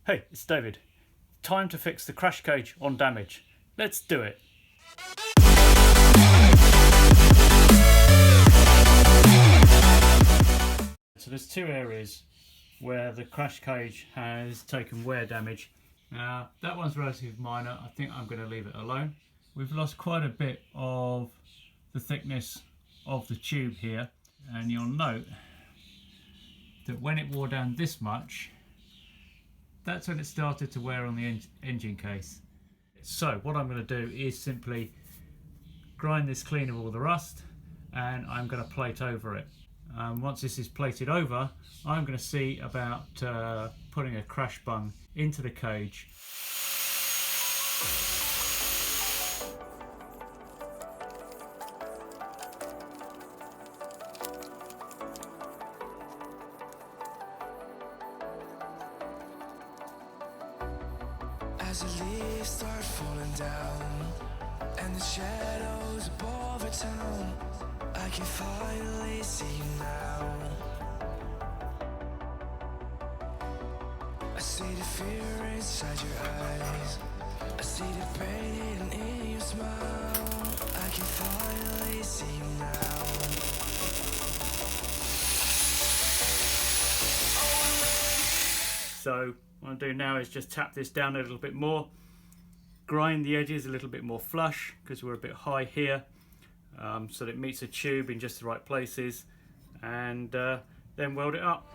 Hey, it's David. Time to fix the crash cage on damage. Let's do it. So there's two areas where the crash cage has taken wear damage. Now that one's relatively minor. I think I'm going to leave it alone. We've lost quite a bit of the thickness of the tube here, and you'll note that when it wore down this much, that's when it started to wear on the engine case. So what I'm going to do is simply grind this clean of all the rust, and I'm going to plate over it. Once this is plated over, I'm going to see about putting a crash bung into the cage. As the leaves start falling down and the shadows above our town, I can finally see you now. I see the fear inside your eyes, I see the pain hidden in your smile. I can finally see you now. So what I'll do now is just tap this down a little bit more, grind the edges a little bit more flush because we're a bit high here, so that it meets the tube in just the right places, and then weld it up.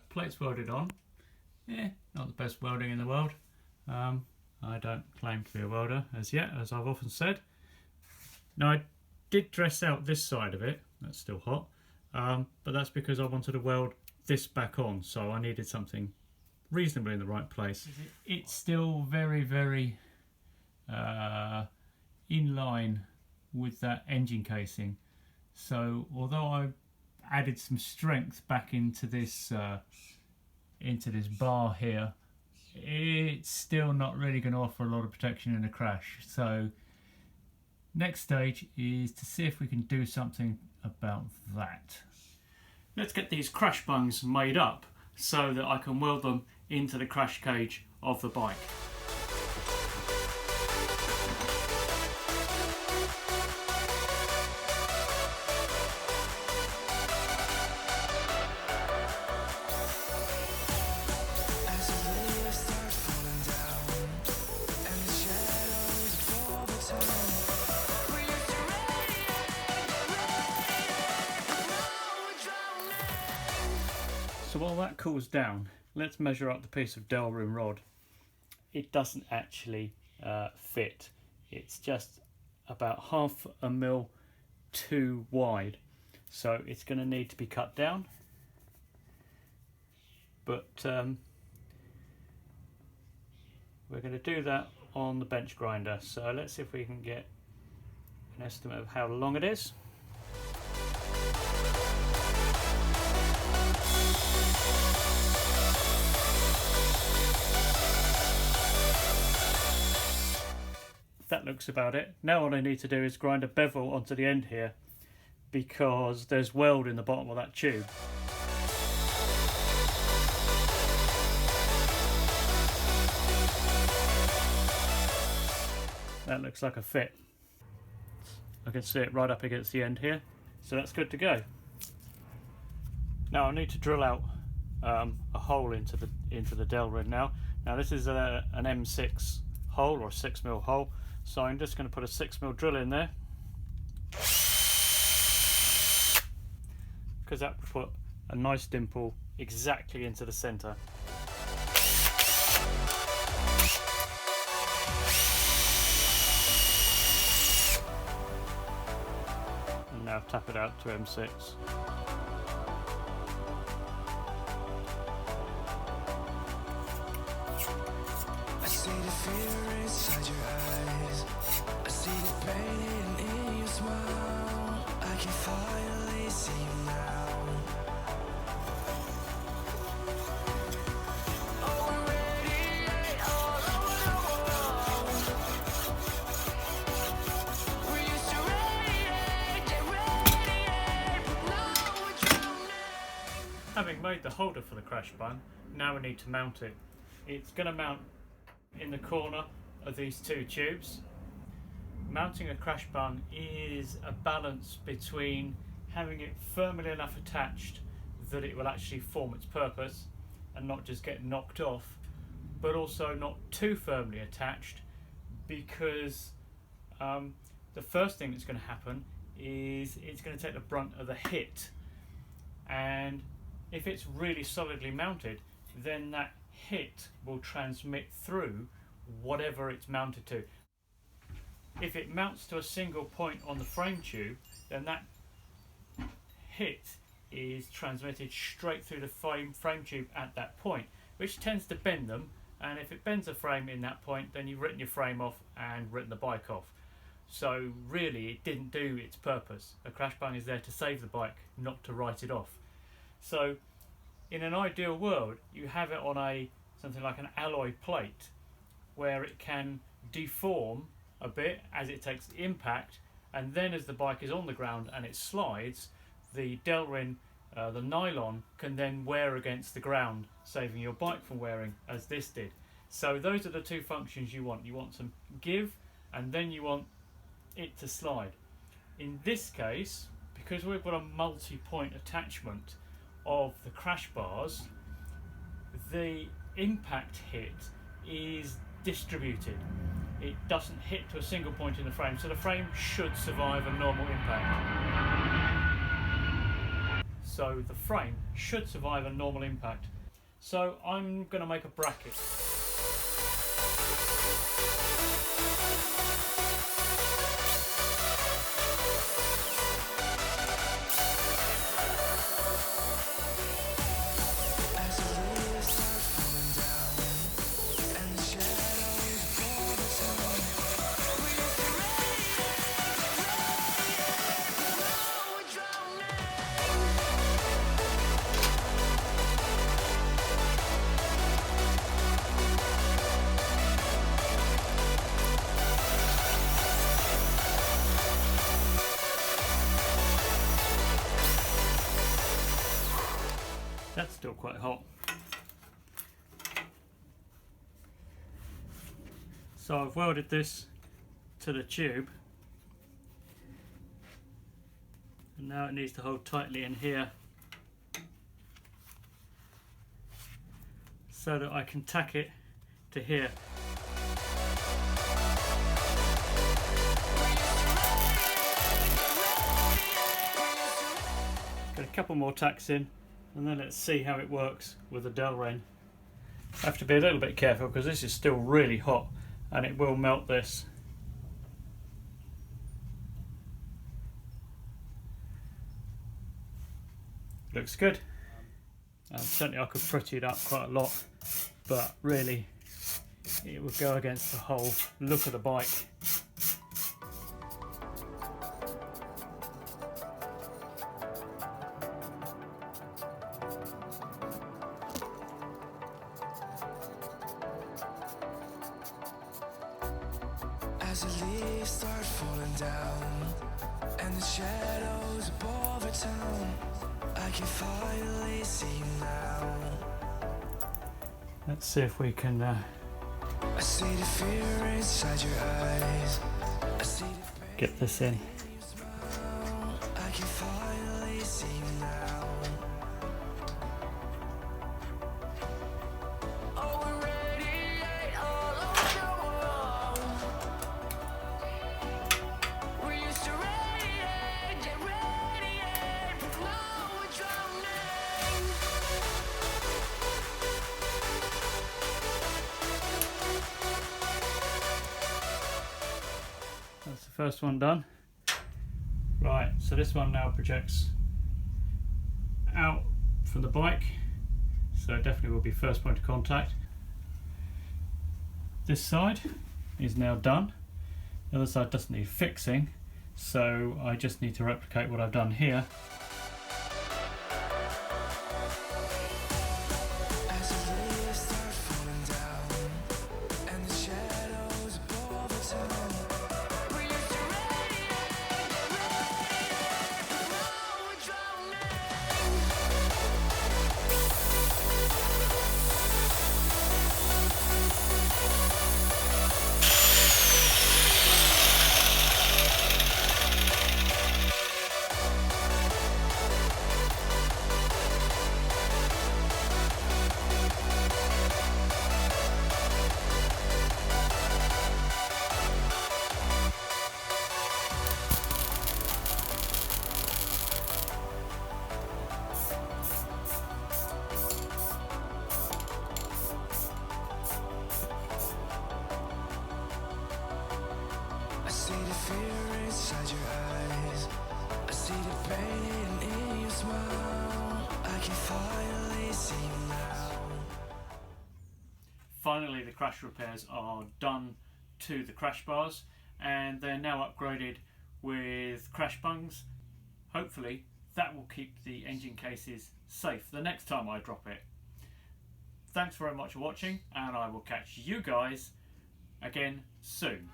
Plate's welded on. Yeah, not the best welding in the world. I don't claim to be a welder as yet, as I've often said. Now I did dress out this side of it, that's still hot, but that's because I wanted to weld this back on, so I needed something reasonably in the right place. It's still very in line with that engine casing, so although I added some strength back into this bar here, it's still not really going to offer a lot of protection in a crash. So next stage is to see if we can do something about that. Let's get these crash bungs made up so that I can weld them into the crash cage of the bike. So while that cools down, let's measure up the piece of dowel rim rod. It doesn't actually fit. It's just about 1/2 mil too wide, so it's going to need to be cut down. But we're going to do that on the bench grinder. So let's see if we can get an estimate of how long it is. That looks about it. Now all I need to do is grind a bevel onto the end here, because there's weld in the bottom of that tube. That looks like a fit. I can see it right up against the end here, so that's good to go. Now I need to drill out a hole into the dowel rim now. Now this is an M6 hole, or a 6mm hole. So I'm just going to put a 6mm drill in there, because that will put a nice dimple exactly into the centre. And now tap it out to M6. I see the fear inside your eyes, I see the pain hidden in your smile. I can finally see you now. Having made the holder for the crash bung, now we need to mount it. It's going to mount in the corner of these two tubes. Mounting a crash bung is a balance between having it firmly enough attached that it will actually form its purpose and not just get knocked off, but also not too firmly attached, because the first thing that's going to happen is it's going to take the brunt of the hit, and if it's really solidly mounted, then that hit will transmit through whatever it's mounted to. If it mounts to a single point on the frame tube, then that hit is transmitted straight through the frame tube at that point, which tends to bend them, and if it bends a frame in that point, then you've written your frame off and written the bike off. So really it didn't do its purpose. A crash bung is there to save the bike, not to write it off. So in an ideal world, you have it on something like an alloy plate, where it can deform a bit as it takes the impact, and then as the bike is on the ground and it slides, the Delrin, the nylon, can then wear against the ground, saving your bike from wearing, as this did. So those are the two functions you want. You want some give, and then you want it to slide. In this case, because we've got a multi-point attachment of the crash bars, the impact hit is distributed. It doesn't hit to a single point in the frame, so the frame should survive a normal impact. So the frame should survive a normal impact. So I'm going to make a bracket. That's still quite hot. So I've welded this to the tube, and now it needs to hold tightly in here so that I can tack it to here. Get a couple more tacks in, and then let's see how it works with the Delrin. I have to be a little bit careful because this is still really hot and it will melt this. Looks good. Certainly I could pretty it up quite a lot, but really it would go against the whole look of the bike. As the leaves start falling down and the shadows above the town, I can finally see now. Let's see if we can I see the fear inside your eyes. I see the get this in. smile. I can finally see now. Oh, we radiate all over the world. We used to radiate, but now we're drowning. That's the first one done. Right, so this one now projects out from the bike, so it definitely will be first point of contact. This side is now done. The other side doesn't need fixing, so I just need to replicate what I've done here. As the leaves start falling down and the shadows above the town, we used to radiate, but now we're drowning. see the fear inside your eyes. I see the pain in your smile. I can finally see you now. Finally, the crash repairs are done to the crash bars, and they're now upgraded with crash bungs. Hopefully that will keep the engine cases safe the next time I drop it. Thanks very much for watching, and I will catch you guys again soon.